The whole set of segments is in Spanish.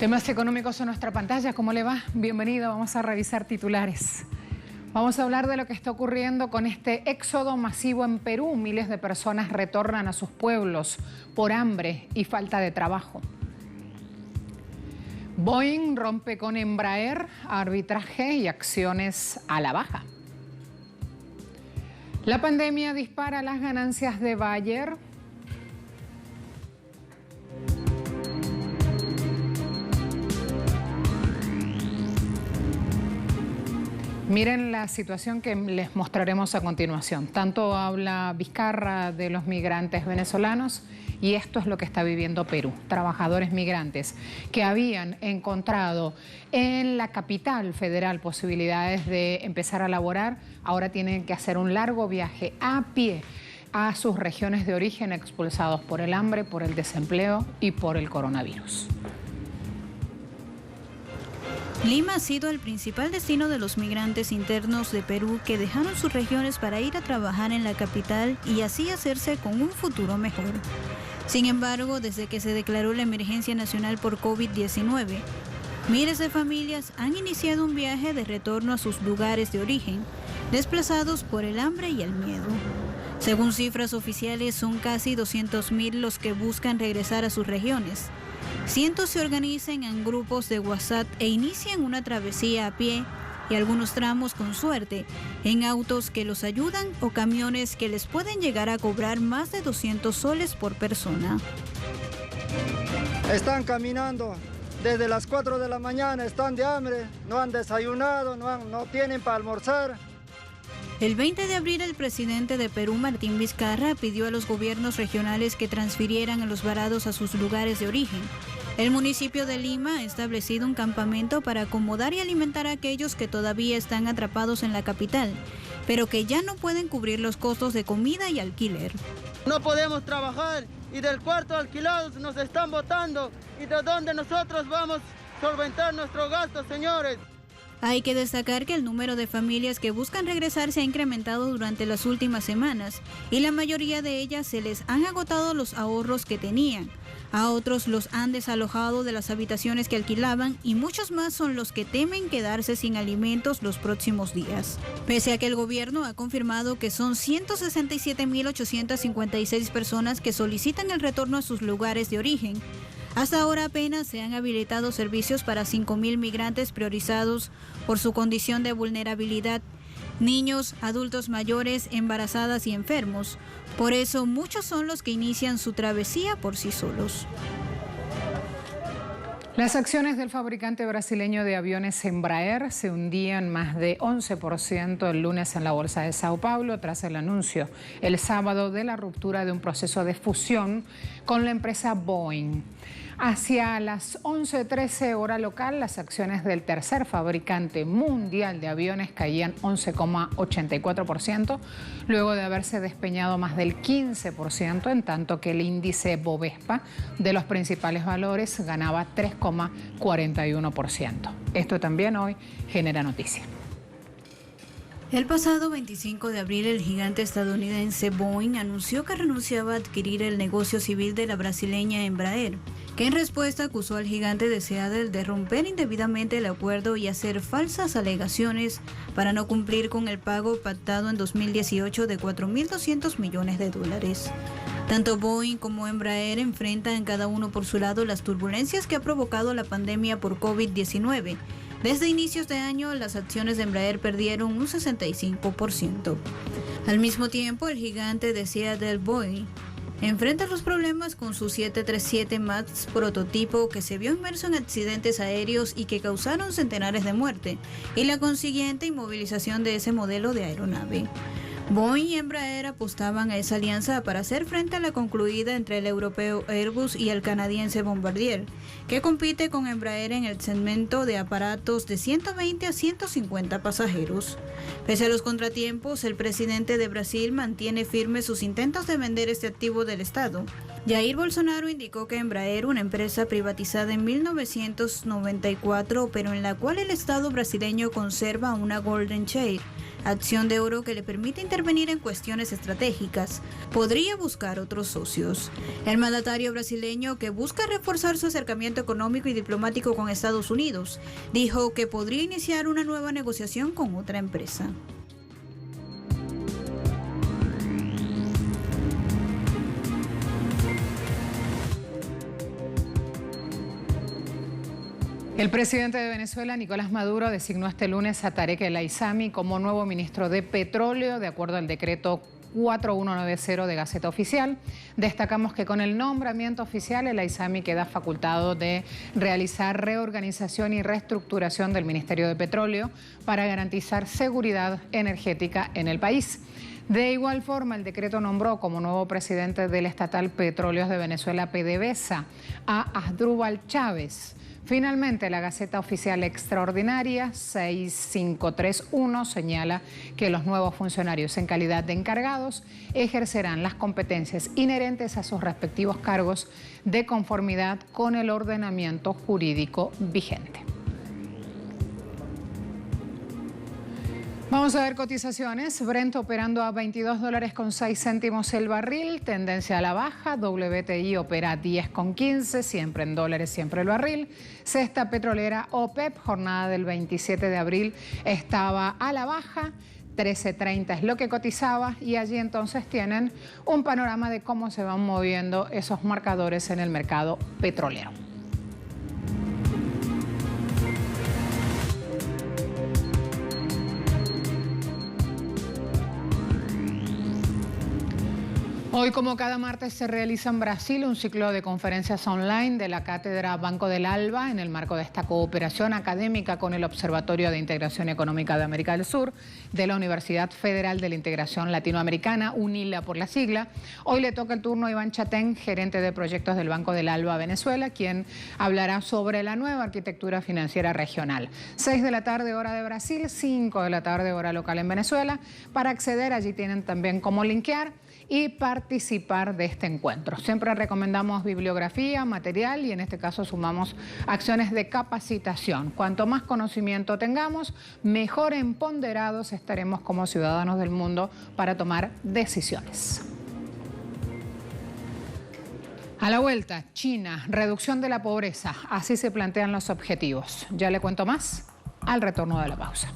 Temas económicos en nuestra pantalla. ¿Cómo le va? Bienvenido. Vamos a revisar titulares. Vamos a hablar de lo que está ocurriendo con este éxodo masivo en Perú. Miles de personas retornan a sus pueblos por hambre y falta de trabajo. Boeing rompe con Embraer, arbitraje y acciones a la baja. La pandemia dispara las ganancias de Bayer. Miren la situación que les mostraremos a continuación. Tanto habla Vizcarra de los migrantes venezolanos y esto es lo que está viviendo Perú. Trabajadores migrantes que habían encontrado en la capital federal posibilidades de empezar a laborar, ahora tienen que hacer un largo viaje a pie a sus regiones de origen, expulsados por el hambre, por el desempleo y por el coronavirus. Lima ha sido el principal destino de los migrantes internos de Perú que dejaron sus regiones para ir a trabajar en la capital y así hacerse con un futuro mejor. Sin embargo, desde que se declaró la emergencia nacional por COVID-19, miles de familias han iniciado un viaje de retorno a sus lugares de origen, desplazados por el hambre y el miedo. Según cifras oficiales, son casi 200.000 los que buscan regresar a sus regiones. Cientos se organizan en grupos de WhatsApp e inician una travesía a pie y algunos tramos con suerte en autos que los ayudan o camiones que les pueden llegar a cobrar más de 200 soles por persona. Están caminando desde las 4 de la mañana, están de hambre, no han desayunado, no tienen para almorzar. El 20 de abril, el presidente de Perú, Martín Vizcarra, pidió a los gobiernos regionales que transfirieran a los varados a sus lugares de origen. El municipio de Lima ha establecido un campamento para acomodar y alimentar a aquellos que todavía están atrapados en la capital, pero que ya no pueden cubrir los costos de comida y alquiler. No podemos trabajar y del cuarto alquilados nos están botando. ¿Y de dónde nosotros vamos a solventar nuestros gastos, señores? Hay que destacar que el número de familias que buscan regresar se ha incrementado durante las últimas semanas y la mayoría de ellas se les han agotado los ahorros que tenían. A otros los han desalojado de las habitaciones que alquilaban y muchos más son los que temen quedarse sin alimentos los próximos días. Pese a que el gobierno ha confirmado que son 167.856 personas que solicitan el retorno a sus lugares de origen, hasta ahora apenas se han habilitado servicios para 5.000 migrantes priorizados por su condición de vulnerabilidad, niños, adultos mayores, embarazadas y enfermos. Por eso, muchos son los que inician su travesía por sí solos. Las acciones del fabricante brasileño de aviones Embraer se hundían más de 11% el lunes en la bolsa de Sao Paulo tras el anuncio el sábado de la ruptura de un proceso de fusión con la empresa Boeing. Hacia las 11:13 hora local, las acciones del tercer fabricante mundial de aviones caían 11,84%, luego de haberse despeñado más del 15%, en tanto que el índice Bovespa de los principales valores ganaba 3,41%. Esto también hoy genera noticia. El pasado 25 de abril, el gigante estadounidense Boeing anunció que renunciaba a adquirir el negocio civil de la brasileña Embraer, que en respuesta acusó al gigante de Seattle de romper indebidamente el acuerdo y hacer falsas alegaciones para no cumplir con el pago pactado en 2018 de $4.200 millones. Tanto Boeing como Embraer enfrentan cada uno por su lado las turbulencias que ha provocado la pandemia por COVID-19. Desde inicios de año, las acciones de Embraer perdieron un 65%. Al mismo tiempo, el gigante de Seattle, Boeing, enfrenta los problemas con su 737 MAX prototipo que se vio inmerso en accidentes aéreos y que causaron centenares de muertes, y la consiguiente inmovilización de ese modelo de aeronave. Boeing y Embraer apostaban a esa alianza para hacer frente a la concluida entre el europeo Airbus y el canadiense Bombardier, que compite con Embraer en el segmento de aparatos de 120 a 150 pasajeros. Pese a los contratiempos, el presidente de Brasil mantiene firmes sus intentos de vender este activo del Estado. Jair Bolsonaro indicó que Embraer, una empresa privatizada en 1994, pero en la cual el Estado brasileño conserva una golden share, acción de oro que le permite intervenir en cuestiones estratégicas, podría buscar otros socios. El mandatario brasileño, que busca reforzar su acercamiento económico y diplomático con Estados Unidos, dijo que podría iniciar una nueva negociación con otra empresa. El presidente de Venezuela, Nicolás Maduro, designó este lunes a Tarek El Aissami como nuevo ministro de Petróleo, de acuerdo al decreto 4190 de Gaceta Oficial. Destacamos que con el nombramiento oficial, El Aissami queda facultado de realizar reorganización y reestructuración del Ministerio de Petróleo para garantizar seguridad energética en el país. De igual forma, el decreto nombró como nuevo presidente del estatal Petróleos de Venezuela, PDVSA, a Asdrúbal Chávez. Finalmente, la Gaceta Oficial Extraordinaria 6531 señala que los nuevos funcionarios en calidad de encargados ejercerán las competencias inherentes a sus respectivos cargos de conformidad con el ordenamiento jurídico vigente. Vamos a ver cotizaciones. Brent operando a $22.06 el barril, tendencia a la baja. WTI opera a 10.15, siempre en dólares, siempre el barril. Cesta petrolera OPEP, jornada del 27 de abril, estaba a la baja. 13.30 es lo que cotizaba, y allí entonces tienen un panorama de cómo se van moviendo esos marcadores en el mercado petrolero. Hoy, como cada martes, se realiza en Brasil un ciclo de conferencias online de la Cátedra Banco del Alba en el marco de esta cooperación académica con el Observatorio de Integración Económica de América del Sur de la Universidad Federal de la Integración Latinoamericana, UNILA por la sigla. Hoy le toca el turno a Iván Chatén, gerente de proyectos del Banco del Alba Venezuela, quien hablará sobre la nueva arquitectura financiera regional. 6 de la tarde, hora de Brasil, 5 de la tarde, hora local en Venezuela. Para acceder, allí tienen también cómo linkear y participar de este encuentro. Siempre recomendamos bibliografía, material, y en este caso sumamos acciones de capacitación. Cuanto más conocimiento tengamos, mejor empoderados estaremos como ciudadanos del mundo para tomar decisiones. A la vuelta, China, reducción de la pobreza, así se plantean los objetivos. Ya le cuento más al retorno de la pausa.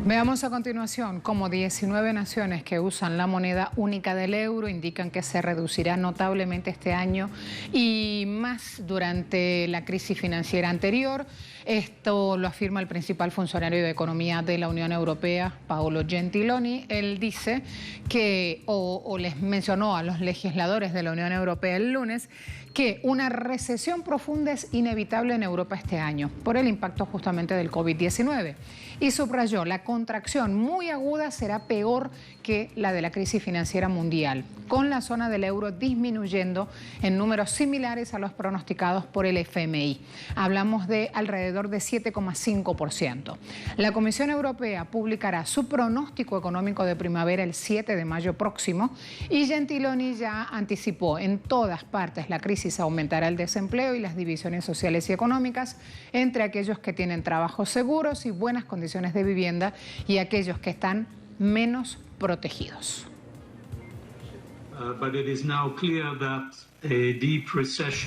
Veamos a continuación cómo 19 naciones que usan la moneda única del euro indican que se reducirá notablemente este año y más durante la crisis financiera anterior. Esto lo afirma el principal funcionario de Economía de la Unión Europea, Paolo Gentiloni. Él dice que, o les mencionó a los legisladores de la Unión Europea el lunes, que una recesión profunda es inevitable en Europa este año por el impacto justamente del COVID-19. Y subrayó, la contracción muy aguda será peor que la de la crisis financiera mundial, con la zona del euro disminuyendo en números similares a los pronosticados por el FMI. Hablamos de alrededor de 7,5%. La Comisión Europea publicará su pronóstico económico de primavera el 7 de mayo próximo, y Gentiloni ya anticipó: en todas partes la crisis aumentará el desempleo y las divisiones sociales y económicas entre aquellos que tienen trabajos seguros y buenas condiciones de vivienda y aquellos que están menos protegidos.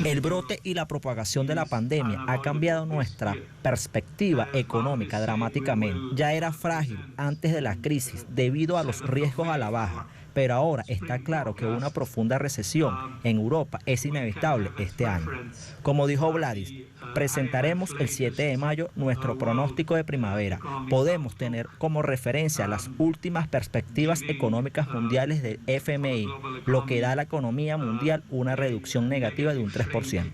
El brote y la propagación de la pandemia ha cambiado nuestra perspectiva económica dramáticamente. Ya era frágil antes de la crisis debido a los riesgos a la baja, pero ahora está claro que una profunda recesión en Europa es inevitable este año. Como dijo Vladis, presentaremos el 7 de mayo nuestro pronóstico de primavera. Podemos tener como referencia las últimas perspectivas económicas mundiales del FMI, lo que da a la economía mundial una reducción negativa de un 3%.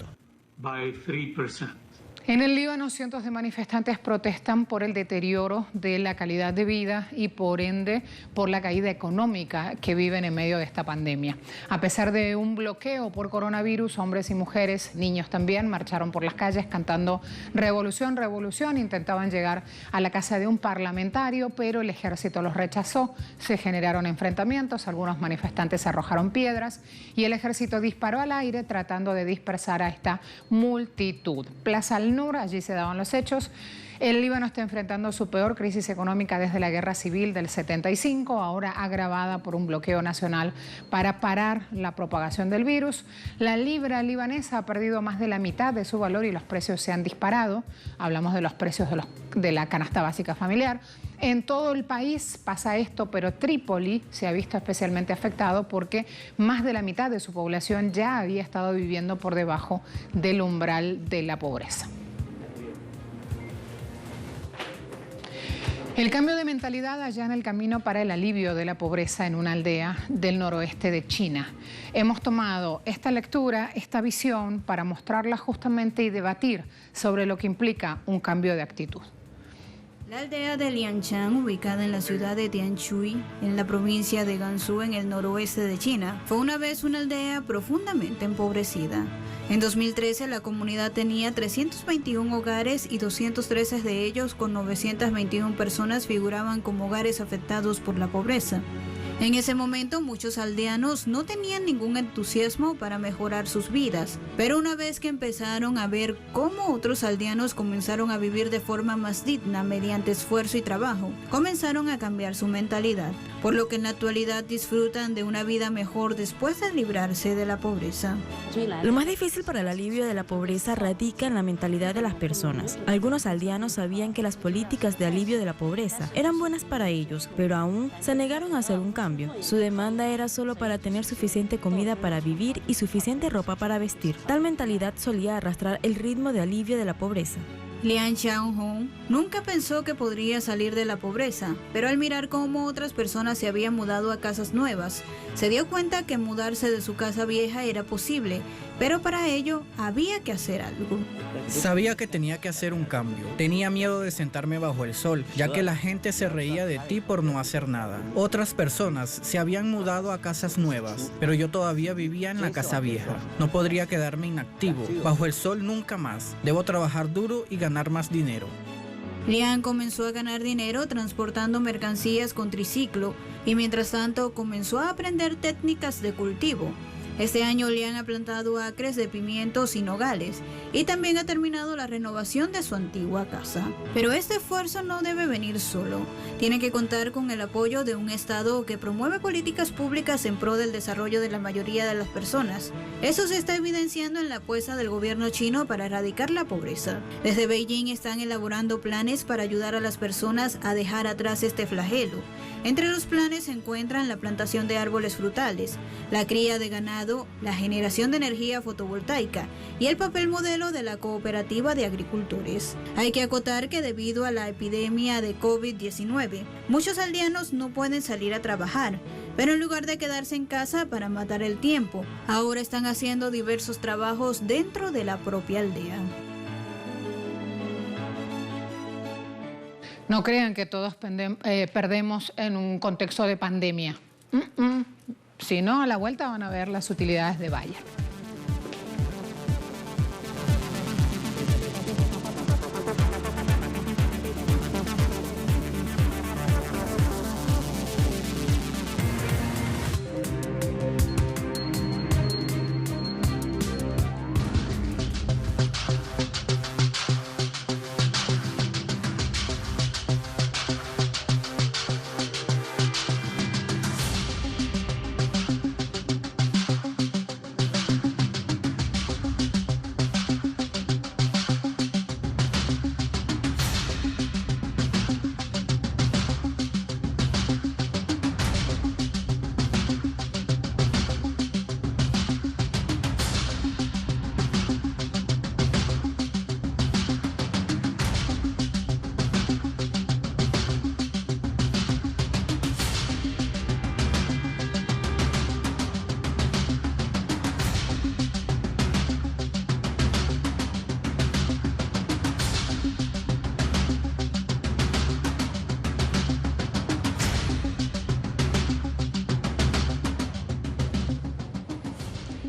En el Líbano, cientos de manifestantes protestan por el deterioro de la calidad de vida y, por ende, por la caída económica que viven en medio de esta pandemia. A pesar de un bloqueo por coronavirus, hombres y mujeres, niños también, marcharon por las calles cantando "Revolución, revolución". Intentaban llegar a la casa de un parlamentario, pero el ejército los rechazó. Se generaron enfrentamientos, algunos manifestantes arrojaron piedras y el ejército disparó al aire tratando de dispersar a esta multitud. Plaza Al-Nur, allí se daban los hechos. El Líbano está enfrentando su peor crisis económica desde la guerra civil del 75, ahora agravada por un bloqueo nacional para parar la propagación del virus. La libra libanesa ha perdido más de la mitad de su valor y los precios se han disparado. Hablamos de los precios de la canasta básica familiar. En todo el país pasa esto, pero Trípoli se ha visto especialmente afectado porque más de la mitad de su población ya había estado viviendo por debajo del umbral de la pobreza. El cambio de mentalidad allana el camino para el alivio de la pobreza en una aldea del noroeste de China. Hemos tomado esta lectura, esta visión, para mostrarla justamente y debatir sobre lo que implica un cambio de actitud. La aldea de Lianchan, ubicada en la ciudad de Tianshui, en la provincia de Gansu, en el noroeste de China, fue una vez una aldea profundamente empobrecida. En 2013, la comunidad tenía 321 hogares y 213 de ellos, con 921 personas, figuraban como hogares afectados por la pobreza. En ese momento, muchos aldeanos no tenían ningún entusiasmo para mejorar sus vidas, pero una vez que empezaron a ver cómo otros aldeanos comenzaron a vivir de forma más digna mediante esfuerzo y trabajo, comenzaron a cambiar su mentalidad, por lo que en la actualidad disfrutan de una vida mejor después de librarse de la pobreza. Lo más difícil para el alivio de la pobreza radica en la mentalidad de las personas. Algunos aldeanos sabían que las políticas de alivio de la pobreza eran buenas para ellos, pero aún se negaron a hacer un cambio. Su demanda era solo para tener suficiente comida para vivir y suficiente ropa para vestir. Tal mentalidad solía arrastrar el ritmo de alivio de la pobreza. Lian Xiaohong nunca pensó que podría salir de la pobreza, pero al mirar cómo otras personas se habían mudado a casas nuevas, se dio cuenta que mudarse de su casa vieja era posible, pero para ello había que hacer algo. Sabía que tenía que hacer un cambio. Tenía miedo de sentarme bajo el sol, ya que la gente se reía de ti por no hacer nada. Otras personas se habían mudado a casas nuevas, pero yo todavía vivía en la casa vieja. No podría quedarme inactivo. Bajo el sol nunca más. Debo trabajar duro y ganar más dinero. Lian comenzó a ganar dinero transportando mercancías con triciclo y mientras tanto comenzó a aprender técnicas de cultivo. Este año Lian ha plantado acres de pimientos y nogales y también ha terminado la renovación de su antigua casa. Pero este esfuerzo no debe venir solo. Tiene que contar con el apoyo de un Estado que promueve políticas públicas en pro del desarrollo de la mayoría de las personas. Eso se está evidenciando en la apuesta del gobierno chino para erradicar la pobreza. Desde Beijing están elaborando planes para ayudar a las personas a dejar atrás este flagelo. Entre los planes se encuentran la plantación de árboles frutales, la cría de ganado, la generación de energía fotovoltaica y el papel modelo de la cooperativa de agricultores. Hay que acotar que debido a la epidemia de COVID-19, muchos aldeanos no pueden salir a trabajar, pero en lugar de quedarse en casa para matar el tiempo, ahora están haciendo diversos trabajos dentro de la propia aldea. No crean que todos perdemos en un contexto de pandemia. Si no, a la vuelta van a ver las utilidades de Bayer.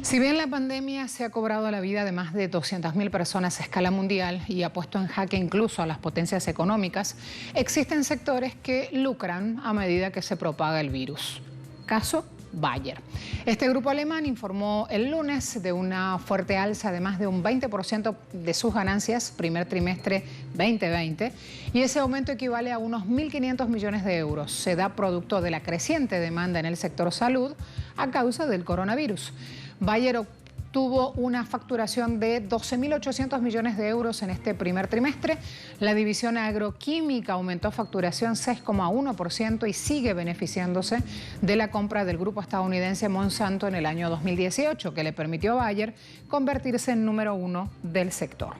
Si bien la pandemia se ha cobrado la vida de más de 200.000 personas a escala mundial y ha puesto en jaque incluso a las potencias económicas, existen sectores que lucran a medida que se propaga el virus. Caso Bayer. Este grupo alemán informó el lunes de una fuerte alza de más de un 20% de sus ganancias primer trimestre 2020 y ese aumento equivale a unos 1.500 millones de euros. Se da producto de la creciente demanda en el sector salud a causa del coronavirus. Bayer obtuvo una facturación de 12.800 millones de euros en este primer trimestre. La división agroquímica aumentó facturación 6,1% y sigue beneficiándose de la compra del grupo estadounidense Monsanto en el año 2018, que le permitió a Bayer convertirse en número 1 del sector.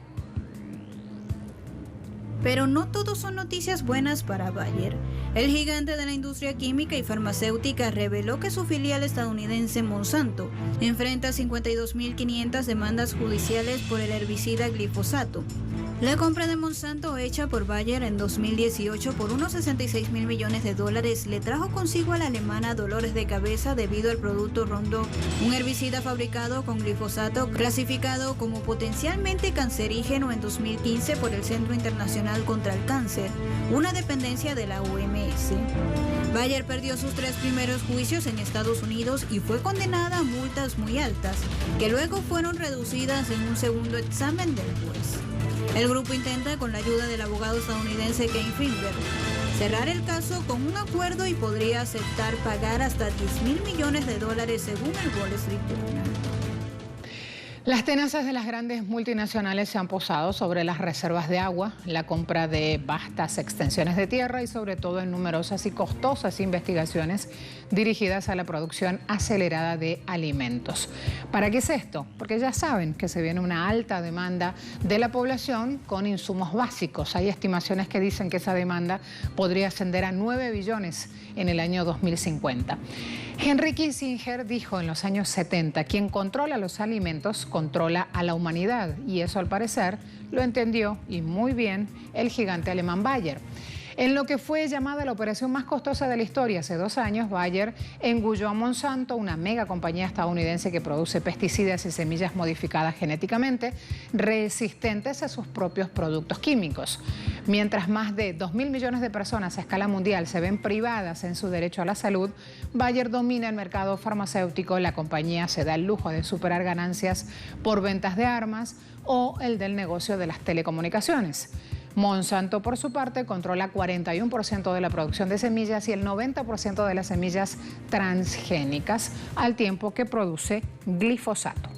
Pero no todo son noticias buenas para Bayer. El gigante de la industria química y farmacéutica reveló que su filial estadounidense Monsanto enfrenta 52.500 demandas judiciales por el herbicida glifosato. La compra de Monsanto hecha por Bayer en 2018 por unos 66.000 millones de dólares le trajo consigo a la alemana dolores de cabeza debido al producto Roundup, un herbicida fabricado con glifosato clasificado como potencialmente cancerígeno en 2015 por el Centro Internacional contra el Cáncer, una dependencia de la OMS. Bayer perdió sus 3 primeros juicios en Estados Unidos y fue condenada a multas muy altas, que luego fueron reducidas en un segundo examen del juez. El grupo intenta, con la ayuda del abogado estadounidense Ken Finberg, cerrar el caso con un acuerdo y podría aceptar pagar hasta 10.000 millones de dólares según el Wall Street Journal. Las tenazas de las grandes multinacionales se han posado sobre las reservas de agua, la compra de vastas extensiones de tierra y sobre todo en numerosas y costosas investigaciones dirigidas a la producción acelerada de alimentos. ¿Para qué es esto? Porque ya saben que se viene una alta demanda de la población con insumos básicos. Hay estimaciones que dicen que esa demanda podría ascender a 9 billones en el año 2050. Henry Kissinger dijo en los años 70, quien controla los alimentos controla a la humanidad, y eso al parecer lo entendió y muy bien el gigante alemán Bayer. En lo que fue llamada la operación más costosa de la historia hace 2 años, Bayer engulló a Monsanto, una mega compañía estadounidense que produce pesticidas y semillas modificadas genéticamente resistentes a sus propios productos químicos. Mientras más de 2.000 millones de personas a escala mundial se ven privadas en su derecho a la salud, Bayer domina el mercado farmacéutico. La compañía se da el lujo de superar ganancias por ventas de armas o el del negocio de las telecomunicaciones. Monsanto, por su parte, controla 41% de la producción de semillas y el 90% de las semillas transgénicas, al tiempo que produce glifosato.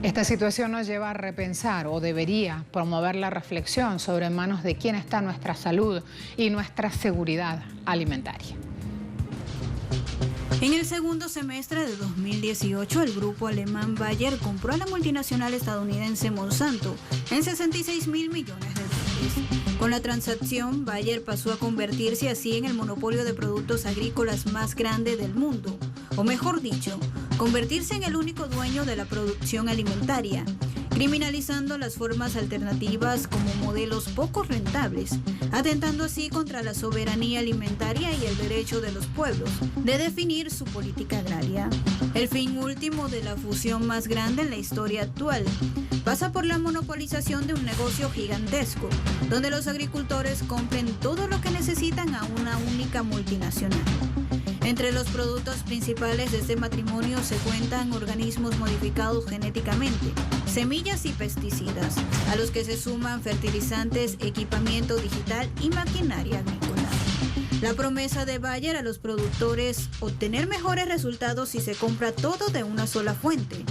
Esta situación nos lleva a repensar, o debería promover la reflexión sobre en manos de quién está nuestra salud y nuestra seguridad alimentaria. En el segundo semestre de 2018, el grupo alemán Bayer compró a la multinacional estadounidense Monsanto en 66.000 millones de dólares. Con la transacción, Bayer pasó a convertirse así en el monopolio de productos agrícolas más grande del mundo, o mejor dicho, convertirse en el único dueño de la producción alimentaria, criminalizando las formas alternativas como modelos poco rentables, atentando así contra la soberanía alimentaria y el derecho de los pueblos de definir su política agraria. El fin último de la fusión más grande en la historia actual pasa por la monopolización de un negocio gigantesco, donde los agricultores compren todo lo que necesitan a una única multinacional. Entre los productos principales de este matrimonio se cuentan organismos modificados genéticamente, semillas y pesticidas, a los que se suman fertilizantes, equipamiento digital y maquinaria agrícola. La promesa de Bayer a los productores: obtener mejores resultados si se compra todo de una sola fuente.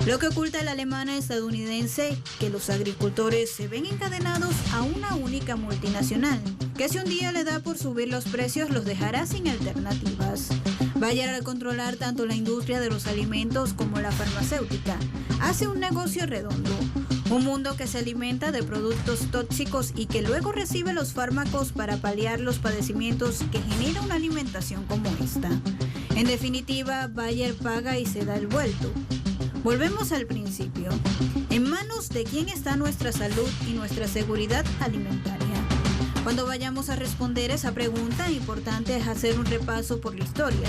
Lo que oculta la alemana estadounidense, que los agricultores se ven encadenados a una única multinacional, que si un día le da por subir los precios los dejará sin alternativas. Bayer, al controlar tanto la industria de los alimentos como la farmacéutica, hace un negocio redondo. Un mundo que se alimenta de productos tóxicos y que luego recibe los fármacos para paliar los padecimientos que genera una alimentación como esta. En definitiva, Bayer paga y se da el vuelto. Volvemos al principio. ¿En manos de quién está nuestra salud y nuestra seguridad alimentaria? Cuando vayamos a responder esa pregunta, importante es hacer un repaso por la historia.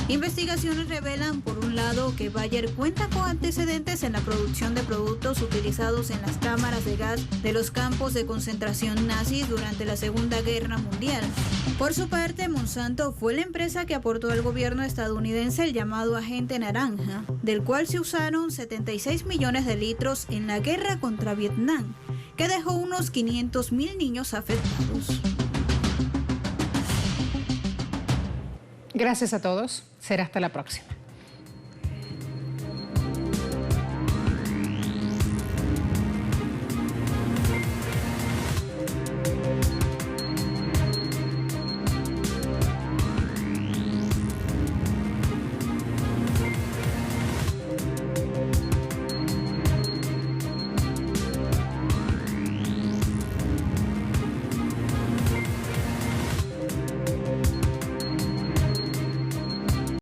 Investigaciones revelan, por un lado, que Bayer cuenta con antecedentes en la producción de productos utilizados en las cámaras de gas de los campos de concentración nazis durante la Segunda Guerra Mundial. Por su parte, Monsanto fue la empresa que aportó al gobierno estadounidense el llamado agente naranja, del cual se usaron 76 millones de litros en la guerra contra Vietnam, que dejó unos 500.000 niños afectados. Gracias a todos. Será hasta la próxima.